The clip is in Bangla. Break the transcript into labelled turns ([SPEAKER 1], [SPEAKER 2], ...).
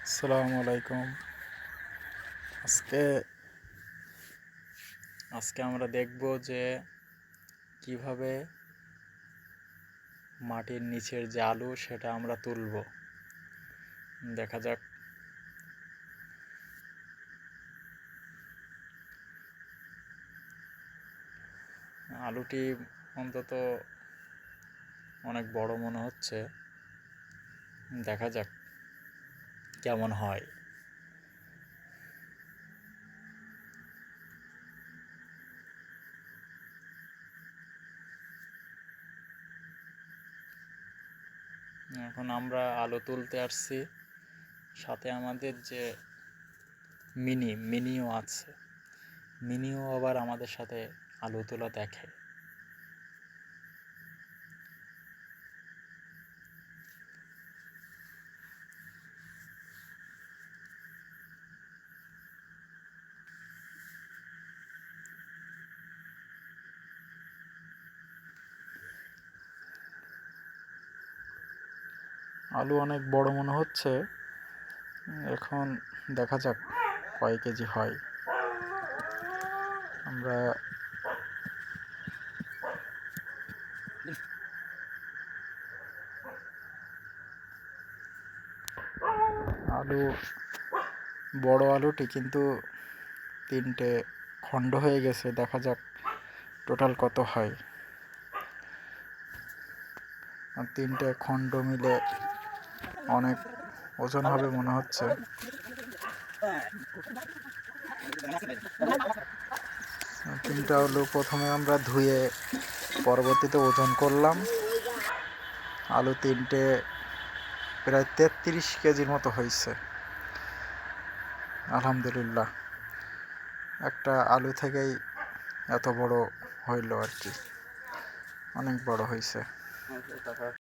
[SPEAKER 1] আসসালামু আলাইকুম। আজকে আজকে আমরা দেখব যে কিভাবে মাটির নিচের যে আলু সেটা আমরা তুলব। দেখা যাক। আলুটি অন্তত অনেক বড় মনে হচ্ছে। দেখা যাক কেমন হয়। এখন আমরা আলু তুলতে আসছি, সাথে আমাদের যে মিনিও আছে। মিনিও আবার আমাদের সাথে আলু তোলা দেখে। আলু অনেক বড় মনে হচ্ছে। এখন দেখা যাক কয় কেজি হয়। আমরা আলু বড় আলুটি কিন্তু 3টে খণ্ড হয়ে গেছে। দেখা যাক টোটাল কত হয়। আর 3টে খণ্ড মিলে অনেক ওজন হবে মনে হচ্ছে। 3টে আলু প্রথমে আমরা ধুয়ে পরবর্তীতে ওজন করলাম। আলু 3টে প্রায় 33 কেজির মতো হয়েছে। আলহামদুলিল্লাহ, একটা আলু থেকেই এত বড় হইল আর কি, অনেক বড় হয়েছে।